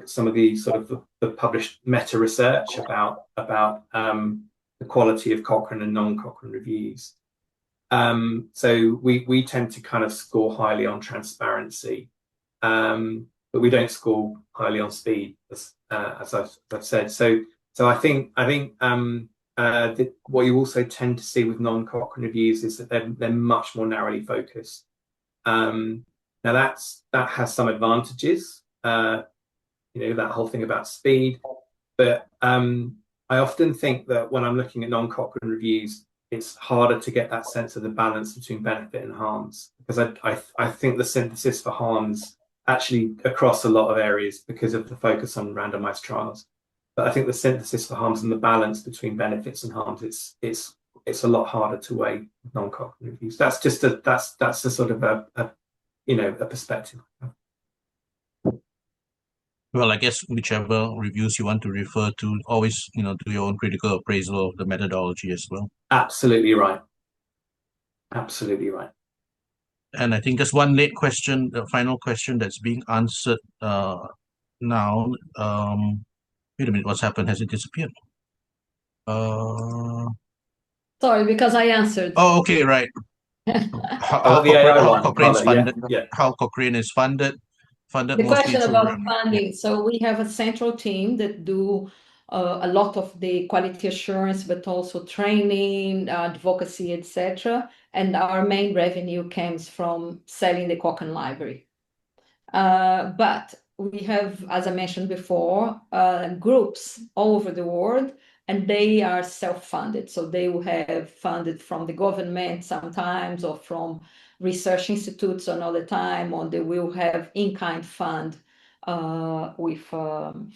some of the sort of the published meta research about the quality of Cochrane and non-Cochrane reviews. So we tend to kind of score highly on transparency, but we don't score highly on speed, as I've said. So I think what you also tend to see with non-Cochrane reviews is that they're much more narrowly focused. Now that has some advantages, that whole thing about speed. But I often think that when I'm looking at non-Cochrane reviews, it's harder to get that sense of the balance between benefit and harms, because I think the synthesis for harms actually across a lot of areas because of the focus on randomized trials. But I think the synthesis for harms and the balance between benefits and harms, it's a lot harder to weigh with non-Cochrane reviews. That's just that's a sort of a perspective. Well, I guess whichever reviews you want to refer to, always, do your own critical appraisal of the methodology as well. Absolutely right. Absolutely right. And I think just one late question, the final question that's being answered now. Wait a minute, what's happened? Has it disappeared? Sorry, because I answered. Oh, okay, right. How Cochrane's funded. Yeah. How Cochrane is funded. The question about funding. So we have a central team that do a lot of the quality assurance, but also training, advocacy, etc. And our main revenue comes from selling the Cochrane Library. But we have, as I mentioned before, groups all over the world, and they are self-funded. So they will have funded from the government sometimes, or from research institutes another time, or they will have in-kind fund with from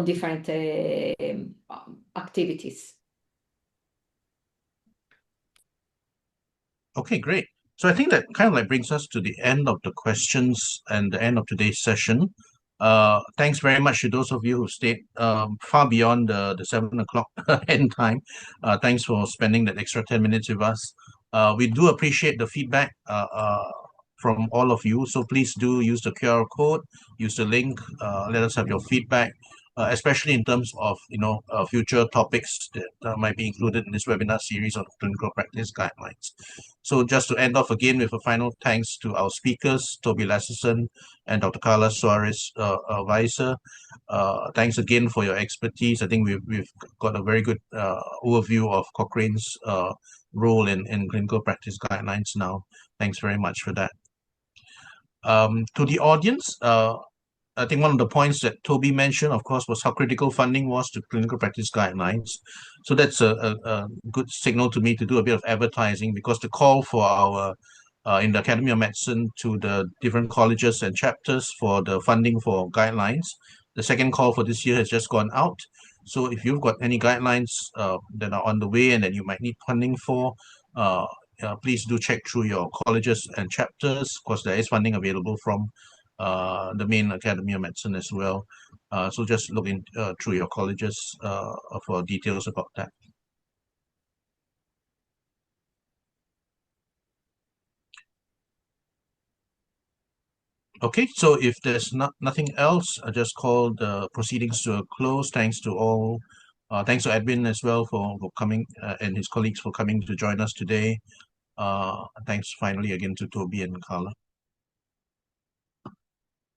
different activities. Okay, great. So I think that kind of like brings us to the end of the questions and the end of today's session. Thanks very much to those of you who stayed far beyond the 7 o'clock end time. Thanks for spending that extra 10 minutes with us. We do appreciate the feedback from all of you. So please do use the QR code, use the link, let us have your feedback, especially in terms of future topics that might be included in this webinar series on clinical practice guidelines. So just to end off again with a final thanks to our speakers, Toby Lasserson and Dr. Karla Soares-Weiser. Thanks again for your expertise. I think we've got a very good overview of Cochrane's role in clinical practice guidelines now. Thanks very much for that. To the audience, I think one of the points that Toby mentioned, of course, was how critical funding was to clinical practice guidelines. So that's a good signal to me to do a bit of advertising, because the call for our in the Academy of Medicine to the different colleges and chapters for the funding for guidelines, the second call for this year has just gone out. So if you've got any guidelines that are on the way and that you might need funding for, please do check through your colleges and chapters, because there is funding available from the main Academy of Medicine as well. So just look in through your colleges for details about that. Okay, so if there's nothing else, I just call the proceedings to a close. Thanks to all. Thanks to Edwin as well for coming and his colleagues for coming to join us today. Thanks finally again to Toby and Karla.